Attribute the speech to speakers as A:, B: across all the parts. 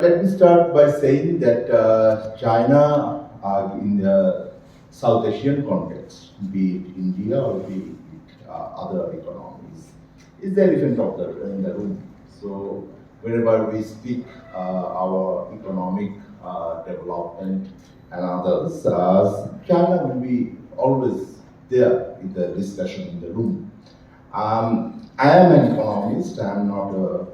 A: Let me start by saying that China, in the South Asian context, be it India or be it other economies, is the elephant of in the room. So whenever we speak our economic development and others, China will be always there in the discussion in the room. I am an economist. I am not a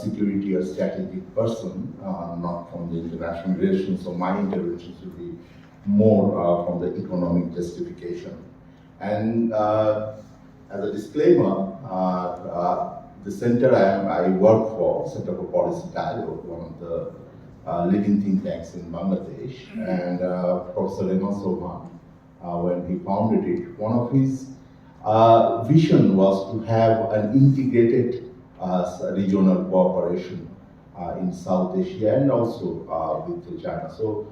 A: security or strategic person, not from the international relations, so my interventions will be more from the economic justification. And as a disclaimer, the center I work for, Center for Policy Dialogue, one of the leading think tanks in Bangladesh, and Professor Rehman Soman, when he founded it, one of his vision was to have an integrated regional cooperation in South Asia and also with China. So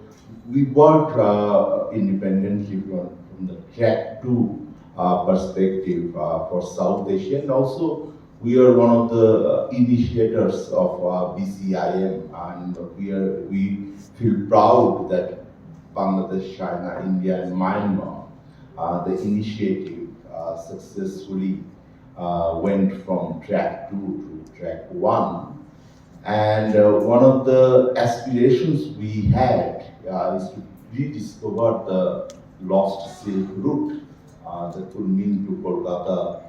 A: we worked independently from the track 2 perspective for South Asia, and also we are one of the initiators of BCIM, and we feel proud that Bangladesh, China, India, and Myanmar, the initiative successfully went from track 2 to track 1. And one of the aspirations we had is to rediscover the lost Silk Route, the Kunming to Kolkata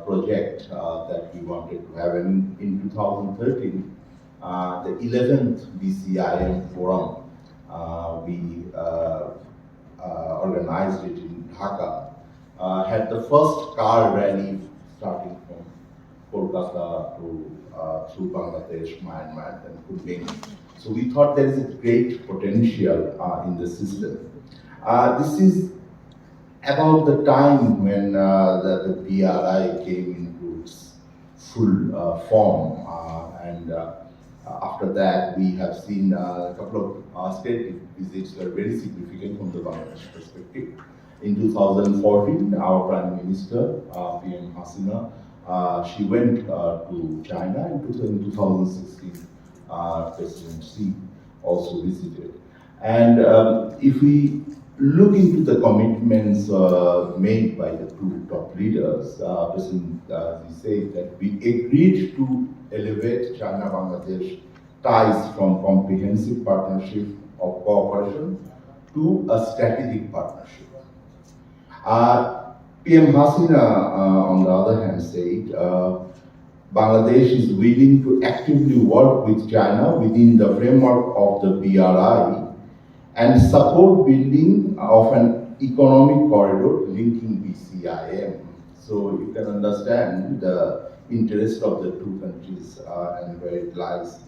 A: project that we wanted to have. And in 2013, the 11th BCIM forum, we organized it in Dhaka. Had the first car rally starting from Kolkata to through Bangladesh, Myanmar, and Kunming. So we thought there is a great potential in the system. This is about the time when the BRI came into its full form, and after that we have seen a couple of state visits were very significant from the Bangladesh perspective. In 2014, our Prime Minister, PM Hasina, she went to China. In 2016, President Xi also visited. And if we look into the commitments made by the two top leaders, President Xi said that we agreed to elevate China-Bangladesh ties from comprehensive partnership of cooperation to a strategic partnership. PM Hasina, on the other hand, said Bangladesh is willing to actively work with China within the framework of the BRI and support building of an economic corridor linking BCIM. So you can understand the interest of the two countries and where it lies.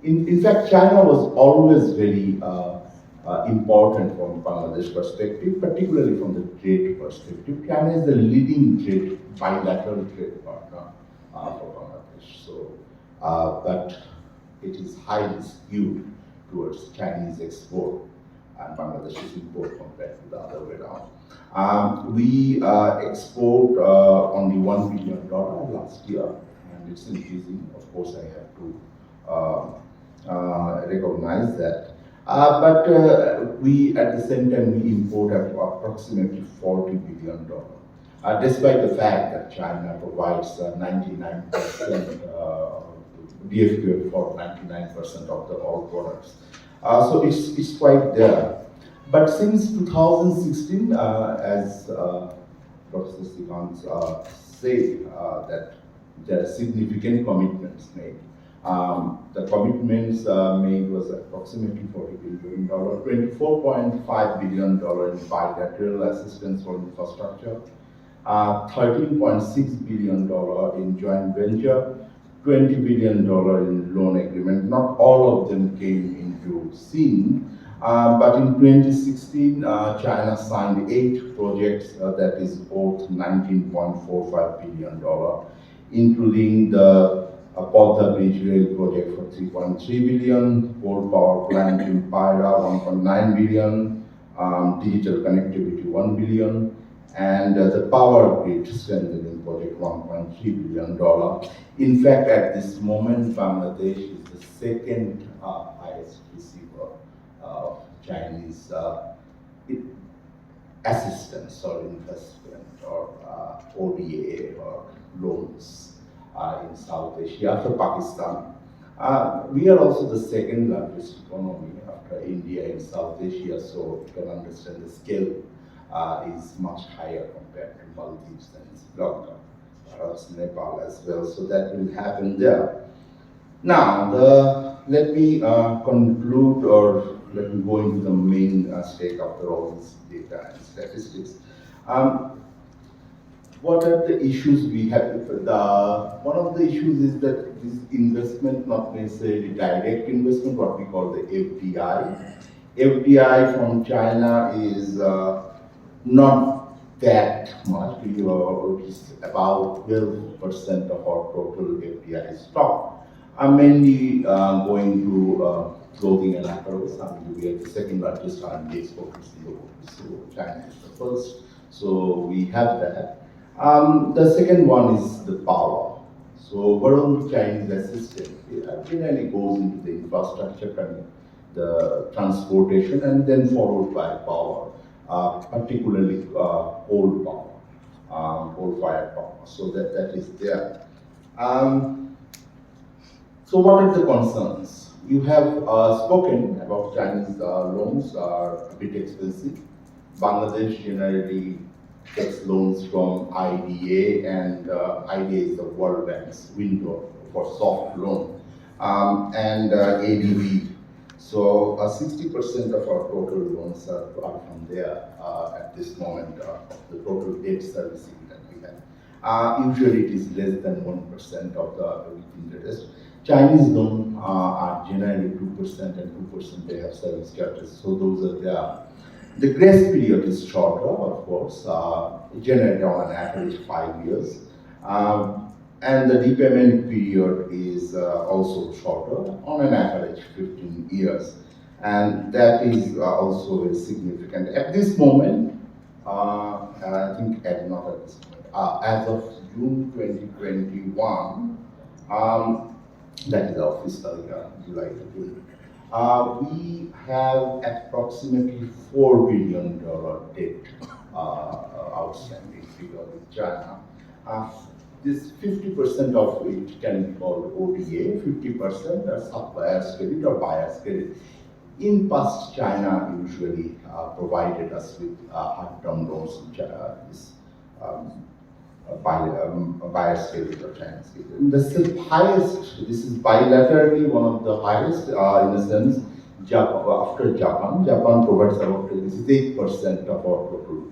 A: In fact, China was always very important from Bangladesh perspective, particularly from the trade perspective. China is the leading bilateral trade partner for Bangladesh. So, but it is highly skewed towards Chinese export and Bangladesh's import compared to the other way around. We export only $1 billion last year, and it's increasing. Of course, I have to recognize that. But we, at the same time, we import approximately $40 billion, despite the fact that China provides 99% DFQ for 99% of the all products. So it's quite there. But since 2016, as Professor Sivan said, that there are significant commitments made. The commitments made was approximately $40 billion, $24.5 billion in bilateral assistance for infrastructure, $13.6 billion in joint venture, $20 billion in loan agreement. Not all of them came into scene, but in 2016, China signed 8 projects that is worth $19.45 billion, including the Podha Bridge Rail project for $3.3 billion, coal power plant in Paira, $1.9 billion, digital connectivity, $1 billion, and the power grid strengthening project, $1.3 billion. In fact, at this moment, Bangladesh is the second highest receiver of Chinese assistance or investment or ODA or loans in South Asia after Pakistan. We are also the second largest economy after India in South Asia, so you can understand the scale is much higher compared to Maldives and Sri Lanka, perhaps Nepal as well, so that will happen there. Now, let me conclude or let me go into the main stake after all this data and statistics. What are the issues we have? One of the issues is that this investment, not necessarily direct investment, what we call the FDI. FDI from China is not that much. It is about 12% of our total FDI stock. Are mainly going to clothing and apparel. We are the second largest R&D exporters in the world. So China is the first. So we have that. The second one is the power. So overall Chinese assistance generally goes into the infrastructure and the transportation and then followed by power, particularly coal power, coal-fired power. So that is there. So what are the concerns? You have spoken about Chinese loans are a bit expensive. Bangladesh generally takes loans from IDA, and IDA is the World Bank's window for soft loan, and ADB. So 60% of our total loans are from there at this moment, the total debt servicing that we have. Usually it is less than 1% of the interest. Chinese loans are generally 2% and 2% they have service charges, so those are there. The grace period is shorter, of course, generally on an average 5 years. And the repayment period is also shorter, on an average 15 years. And that is also very significant. At this moment, I think not at this moment, as of June 2021, that is our fiscal year, July to June. We have approximately $4 billion debt outstanding figure with China. This 50% of it can be called ODA, 50% are supplier's credit or buyer's credit. In past, China usually provided us with hard-term loans, which are this buyer's credit or Chinese credit. This is highest, this is bilaterally one of the highest in a sense. After Japan provides about, this is 8% of our total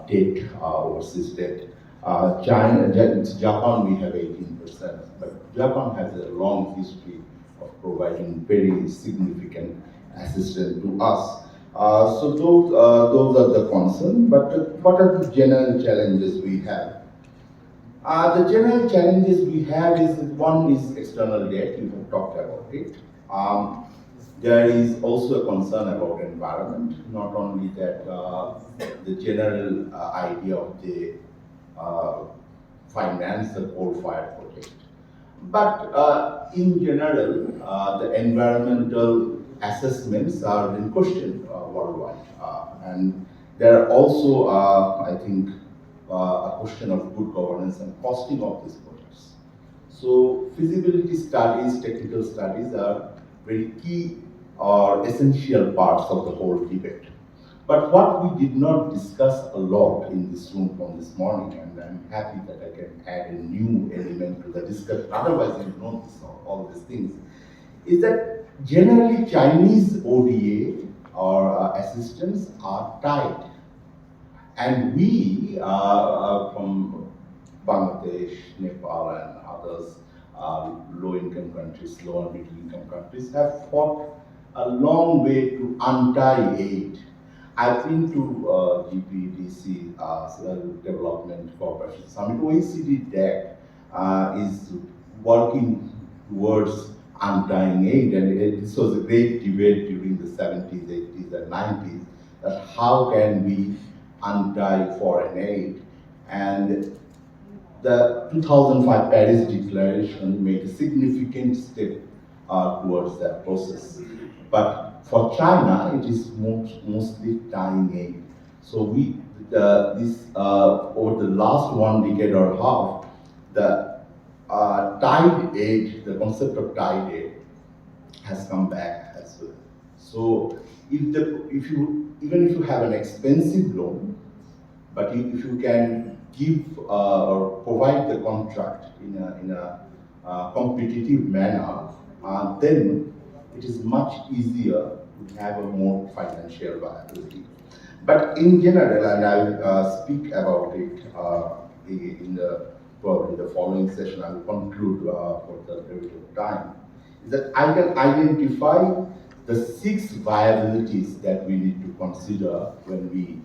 A: debt, overseas debt. Japan we have 18%, but Japan has a long history of providing very significant assistance to us. So those are the concerns, but what are the general challenges we have? The general challenges we have is, one is external debt, you have talked about it. There is also a concern about environment, not only that the general idea of the finance the coal-fired project, but in general, the environmental assessments are in question worldwide, and there are also, I think, a question of good governance and costing of these projects. So feasibility studies, technical studies are very key or essential parts of the whole debate. But what we did not discuss a lot in this room from this morning, and I'm happy that I can add a new element to the discussion, otherwise you know this, all these things, is that generally Chinese ODA or assistance are tied. And we, from Bangladesh, Nepal, and others, low-income countries, low and middle-income countries, have fought a long way to untie aid. I've been to GPDC, Development Cooperation Summit. OECD DEC is working towards untying aid, and this was a great debate during the 70s, 80s, and 90s, that how can we untie foreign aid. And the 2005 Paris Declaration made a significant step towards that process. But for China, it is mostly tying aid. So over the last 1 decade or half, the tide aid, the concept of tide aid, has come back as well. So even if you have an expensive loan, but if you can give or provide the contract in a competitive manner, then it is much easier to have a more financial viability. But in general, and I will speak about it in probably the following session, I will conclude for the period of time, is that I can identify the 6 viabilities that we need to consider when we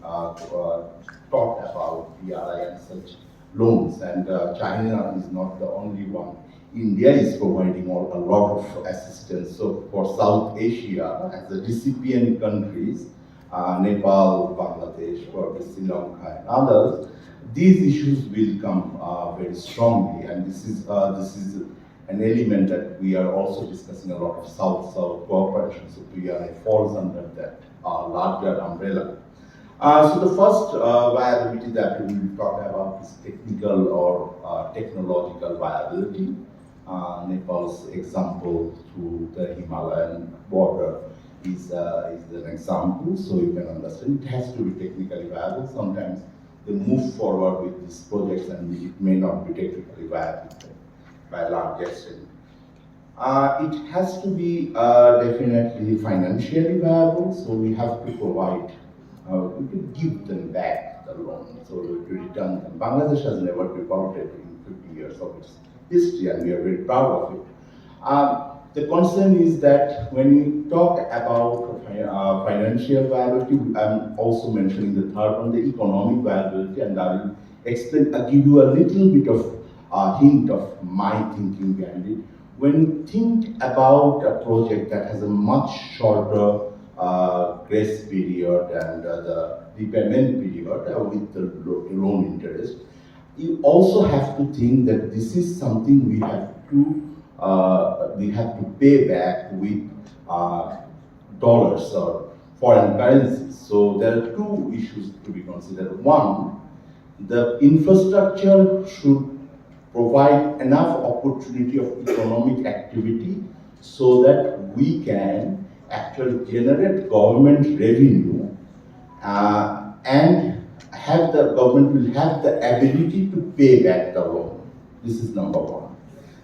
A: talk about DRI and such loans. And China is not the only one. India is providing a lot of assistance. So for South Asia, as the recipient countries, Nepal, Bangladesh, probably Sri Lanka and others, these issues will come very strongly. And this is an element that we are also discussing a lot of South-South cooperation. So PRI falls under that larger umbrella. So the first viability that we will talk about is technical or technological viability. Nepal's example through the Himalayan border is an example, so you can understand it has to be technically viable. Sometimes they move forward with these projects and it may not be technically viable by a large extent. It has to be definitely financially viable, so we have to provide, we can give them back the loan, so to return them. Bangladesh has never defaulted in 50 years of its history, and we are very proud of it. The concern is that when we talk about financial viability, I'm also mentioning the third one, the economic viability, and I will explain, give you a little bit of hint of my thinking behind it. When you think about a project that has a much shorter grace period and the repayment period with the loan interest, you also have to think that this is something we have to pay back with dollars or foreign currencies. So there are 2 issues to be considered. One, the infrastructure should provide enough opportunity of economic activity so that we can actually generate government revenue and the government will have the ability to pay back the loan. This is number one.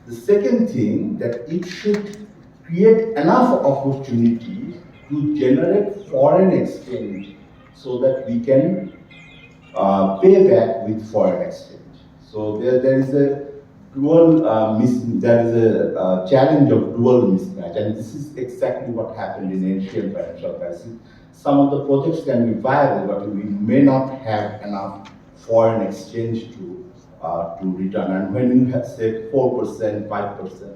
A: The second thing, that it should create enough opportunity to generate foreign exchange so that we can pay back with foreign exchange. So there is a challenge of dual mismatch, and this is exactly what happened in Asian financial crisis. Some of the projects can be viable, but we may not have enough foreign exchange to return. And when you have said 4%, 5%,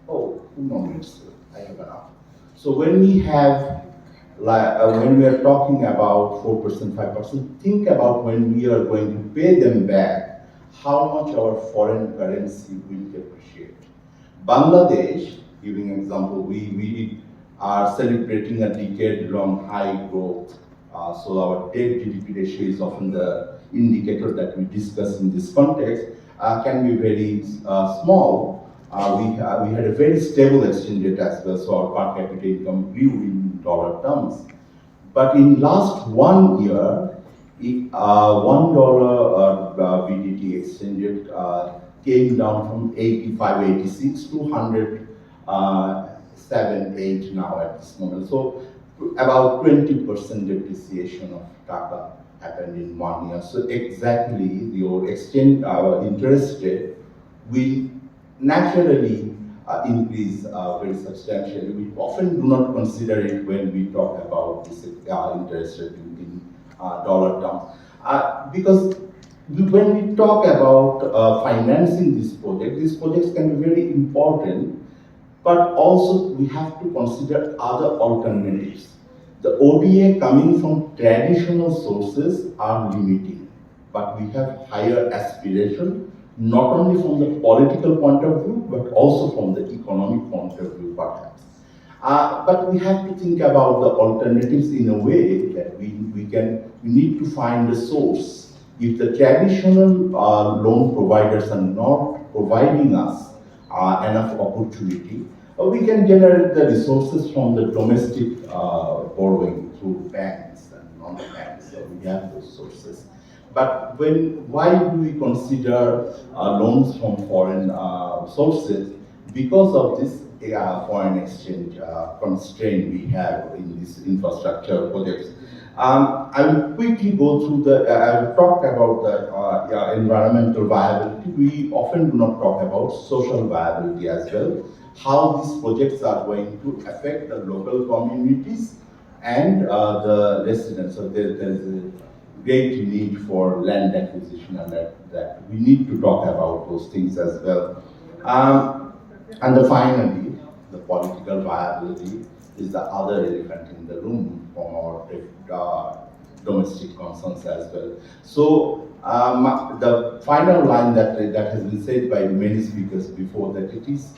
A: oh, no, I have enough. So when we are talking about 4%, 5%, think about when we are going to pay them back, how much our foreign currency will depreciate. Bangladesh, giving example, we are celebrating a decade-long high growth. So our debt GDP ratio is often the indicator that we discuss in this context, can be very small. We had a very stable exchange rate as well, so our per capita income grew in dollar terms. But in last 1 year, $1 BDT exchange rate came down from 85, 86 to 107, 8 now at this moment. So about 20% depreciation of Taka happened in 1 year. So exactly your exchange interest rate will naturally increase very substantially. We often do not consider it when we talk about this interest rate in dollar terms. Because when we talk about financing these projects can be very important, but also we have to consider other alternatives. The ODA coming from traditional sources are limiting, but we have higher aspiration not only from the political point of view, but also from the economic point of view, perhaps. But we have to think about the alternatives in a way that we need to find a source. If the traditional loan providers are not providing us enough opportunity, we can generate the resources from the domestic borrowing through banks and non-banks. So we have those sources. But why do we consider loans from foreign sources? Because of this foreign exchange constraint we have in these infrastructure projects. I will quickly go through I will talk about the environmental viability. We often do not talk about social viability as well. How these projects are going to affect the local communities and the residents. So there is a great need for land acquisition, and that we need to talk about those things as well. Finally, the political viability is the other elephant in the room from our domestic concerns as well. So the final line that has been said by many speakers before, that it is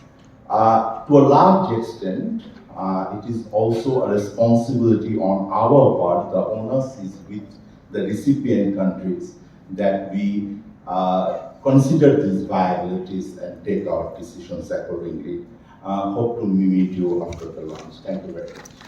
A: to a large extent, it is also a responsibility on our part. The onus is with the recipient countries that we consider these viabilities and take our decisions accordingly. Hope to meet you after the lunch. Thank you very much.